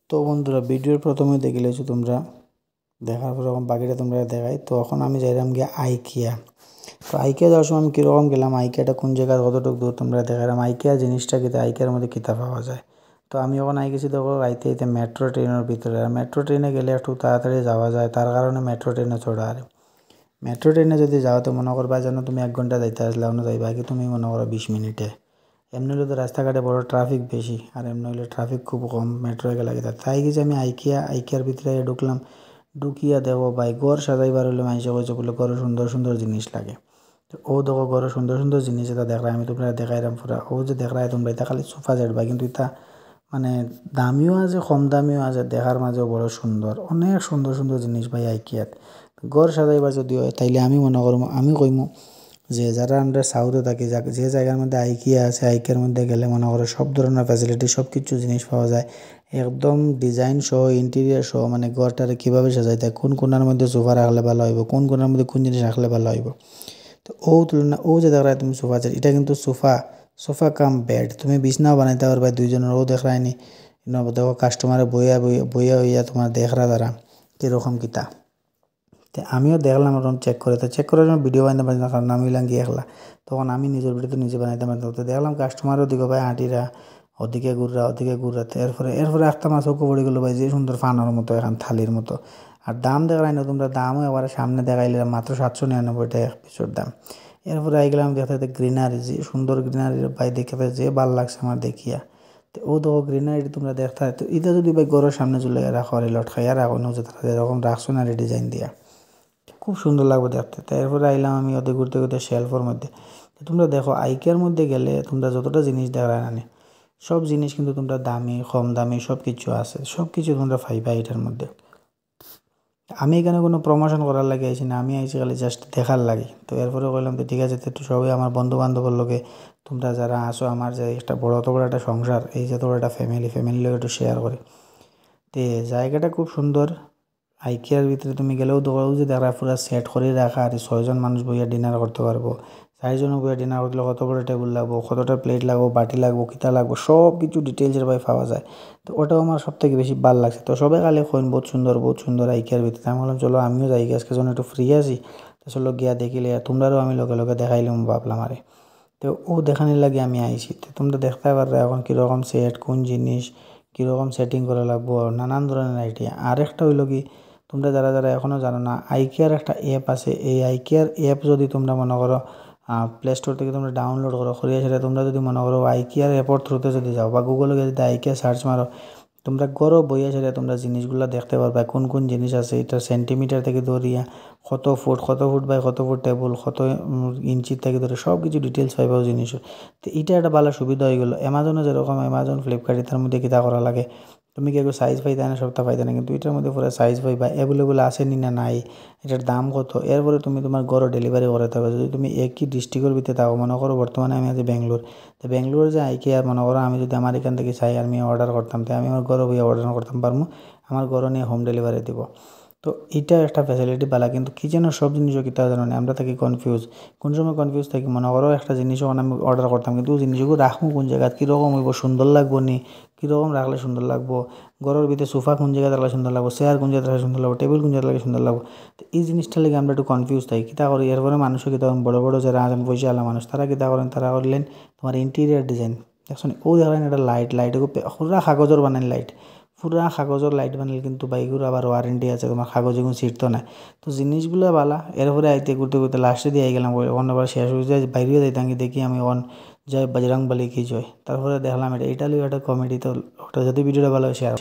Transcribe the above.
তো বন্ধুরা ভিডিওর প্রথমে দেখিলেছো তোমরা দেখার পর এখন বাকিটা তোমরা দেখাই। তো এখন আমি যাইলাম গিয়ে আইকিয়া। তো আইকিয়া যাওয়ার সময় আমি কীরকম গেলাম, আইকিয়াটা কোন জায়গার কতটুকু দূর তোমরা দেখালাম, আইকিয়া জিনিসটা কিতা, আইকিয়ার মধ্যে কিতা পাওয়া যায়। তো আমি এখন আই গেছি দেখো আইতে আইতে মেট্রো ট্রেনের ভিতরে। আর মেট্রো ট্রেনে গেলে একটু তাড়াতাড়ি যাওয়া যায়, তার কারণে মেট্রো ট্রেনে চড়া। আর মেট্রো ট্রেনে যদি যাও তো মনে করবা যেন তুমি 1 ঘন্টা যাইতে আসলে অন্য যাইবা কি তুমি মনে করো 20 মিনিটে। এমনি হলে তো রাস্তাঘাটে বড় ট্রাফিক বেশি, আর এমনি হলে ট্রাফিক খুব কম মেট্রো গেলে তাই গেছি আমি আইকিয়ার ভিতরে ঢুকলাম। ঢুকিয়া দেখো ভাই ঘর সাজাইবার হলে মানুষে কইছে বলে ঘরে সুন্দর সুন্দর জিনিস লাগে। তো ও দেখো ঘরে সুন্দর সুন্দর জিনিস এটা দেখলাম, আমি তোমরা দেখাইলাম পুরা। ও যে দেখলাই তোমরা এটা খালি সোফা সেট বা, কিন্তু এটা মানে দামিও আছে কম দামিও আছে, দেখার মাঝেও বড় সুন্দর, অনেক সুন্দর সুন্দর জিনিস ভাই আইকিয়াত। ঘর সাজাইবার যদি হয় তাইলে আমি মনে করবো, আমি কইমু যে যারা আমরা সাউথে থাকি, যে জায়গার মধ্যে আইকিয়া আছে, আইকিয়ার মধ্যে গেলে মনে করো সব ধরনের ফ্যাসিলিটি সব কিছু জিনিস পাওয়া যায়, একদম ডিজাইন সহ ইন্টেরিয়ার সহ। মানে ঘরটারে কীভাবে সাজাইতে হয়, কোন কোনার মধ্যে সোফা রাখলে ভালো হইব, কোন কোনার মধ্যে কোন জিনিস রাখলে ভালো হইব। তো তুলনা যে দেখলাই তুমি সোফা সেট, এটা কিন্তু সোফা সোফা কাম বেড, তুমি বিছনাও বানাইতে পারবা দুইজনের। দেখলাইনি দেখো কাস্টমারে বইয়া বইয়া বইয়া হইয়া তোমার দেখরা দ্বারা কীরকম কিতা। তো আমিও দেখলাম ওরকম চেক করে, তো চেক করার জন্য ভিডিও বানাইতে পারি না, কারণ আমি হইলাম গিয়ে একলা। তখন আমি নিজের ভিডিও তো নিজে বানাইতে পারতাম। তো দেখলাম কাস্টমারও দিকে ভাই আঁটিরা ওদিকে ঘুররা। তো এরপরে একটা মাছ চোখে পড়ে গেলো ভাই, যে সুন্দর ফানোর মতো এখন থালির মতো। আর দাম দেখাই না তোমরা, দামও এবারে সামনে দেখাইলে মাত্র 799 টাকা এক পিসের দাম। এরপরে আই গেলাম দেখতে গ্রিনারি, যে সুন্দর গ্রিনারি ভাই দেখে যে ভাল লাগছে আমার দেখিয়া। তো ও দেখো গ্রিনারি তোমরা দেখতে, তো এটা যদি ভাই ঘরের সামনে চলে রাখো আর লটকাইয়া রাখো যে তারা এরকম রাখছো না ডিজাইন দিয়া, খুব সুন্দর লাগবে দেখতে। তো এরপরে আইলাম আমি ওদের ঘুরতে ঘুরতে শেলফের মধ্যে। তো তোমরা দেখো আইকিয়ার মধ্যে গেলে তোমরা যতটা জিনিস দেখা না সব জিনিস কিন্তু তোমরা দামি কম দামি সব কিছু আছে, সব কিছু তোমরা পাইবা এটার মধ্যে। আমি এখানে কোনো প্রমোশন করার লাগে আইছি না, আমি আইছি খালি জাস্ট দেখার লাগে। তো এরপরে বললাম তো ঠিক আছে, তো একটু সবাই আমার বন্ধু বান্ধবের লোকে তোমরা যারা আসো, আমার যে একটা বড় অত বড় একটা সংসার, এই যে তোর একটা ফ্যামিলির লোক একটু শেয়ার করে। তো জায়গাটা খুব সুন্দর। আইকিয়ার ভিতরে তুমি গেলেও দেখো যে তারা পুরো সেট করে রাখা, আর 6জন মানুষ বইয়া ডিনার করতে পারবো। 4জনও বইয়া ডিনার করতে কত বড় টেবিল লাগবো, কতটা প্লেট লাগবো, বাটি লাগবো, কিতা লাগবো, সব কিছু ডিটেলসের ভাই পাওয়া যায়। তো ওটাও আমার সব থেকে বেশি ভালো লাগছে। তো সবাই খালি কইন বহুত সুন্দর আইকিয়ার ভিতরে। আমি বললাম চলো আমিও যাই, আজকে যখন একটু ফ্রি আছি তো চলো গিয়া দেখিলে তোমরাও আমি লগে লগে দেখাইলাম ভাবলাম আরে। তো ও দেখানোর লাগে আমি আইছি। তো তোমরা দেখতে পারবে এখন কীরকম সেট, কোন জিনিস কীরকম সেটিং করা লাগবো, নানান ধরনের আইডিয়া। আর একটা হইলো কি, তোমরা যারা যারা এখনও জানো না, আইকিয়ার একটা অ্যাপ আছে। এই আইকিয়ার অ্যাপ যদি তোমরা মনে করো প্লে স্টোর থেকে তোমরা ডাউনলোড করো করিয়া, সেটা তোমরা যদি মনে করো আইকিয়ার অ্যাপর থ্রুতে যদি যাও বা গুগলে গিয়ে যদি আইকিয়া সার্চ মারো, তোমরা ঘরও বইয়া সেটা তোমরা জিনিসগুলো দেখতে পারবা, কোন কোন জিনিস আছে, এটা সেন্টিমিটার থেকে ধরিয়া কত ফুট বাই কত ফুট টেবিল, কত ইঞ্চির থেকে ধরে সব কিছু ডিটেলস পাইবা জিনিসের। তো এটা একটা ভালো সুবিধা হয়ে গেলো। অ্যামাজনে যেরকম অ্যামাজন ফ্লিপকার্ট তার মধ্যে কিতা করা লাগে, তুমি কি একটু সাইজ পাইতে না সবটা পাইতে না, কিন্তু এটার মধ্যে পুরো সাইজ পাইবা, অ্যাভেলেবল আসেনি না নাই, এটার দাম কত, এরপরে তুমি তোমার ঘরও ডেলিভারি করাতে হবে। যদি তুমি একই ডিস্ট্রিক্টের ভিতরে থাকো, মনে করো বর্তমানে আমি আছি ব্যাঙ্গালোর, তো ব্যাঙ্গালোর যে আইকিয়া মনে করো আমি যদি আমার এখান থেকে চাই আমি অর্ডার করতাম, তো আমি আমার ঘরে বইয়া অর্ডার করতাম পারবো, আমার ঘরে নিয়ে হোম ডেলিভারি দিব। তো এটা একটা ফ্যাসিলিটি ভালো, কিন্তু কী যেন সব জিনিসও কিতা জানো না, আমরা থাকি কনফিউজ। কোন সময় কনফিউজ থাকি, মনে করো একটা জিনিসও আমি অর্ডার করতাম, কিন্তু জিনিসগুলো রাখবো কোন জায়গায়, কীরকম হইব, সুন্দর লাগবো নি, কীরকম রাখলে সুন্দর লাগবো, ঘরের ভিতরে সোফা কোন জায়গায় রাখলে সুন্দর লাগবো, চেয়ার কোন জায়গায় রাখলে সুন্দর লাগবো, টেবিল কোন জায়গায় রাখলে সুন্দর লাগবো। তো এই জিনিসটা লাগে আমরা একটু কনফিউজ থাকি, কীতা করি। এরপরে মানুষও কীতা বড় বড় যারা আছেন পয়সা আলা মানুষ, তারা কীতা করেন, তারা করলেন তোমার ইন্টেরিয়ার ডিজাইন দেখছো ও দেখলেন একটা লাইটও পুরা কাগজের বানান লাইট, পুরা কাগজের লাইট বানালে কিন্তু বাইকের আবার ওয়ারেন্টি আছে, তোমার কাগজে কোনো ছিটতো না। তো জিনিসগুলো ভালা। এরপরে আইতে ঘুরতে ঘুরতে লাস্টে দিয়ে গেলাম, অন আবার শেষ হয়ে যায় বাইরেও যাইতাম, দেখি আমি অন জয় বজরং বলি কি জয়। তারপরে দেখলাম এটা ইটালিও একটা কমেডি। তো ওটা যদি ভিডিওটা ভালো হয় শেয়ার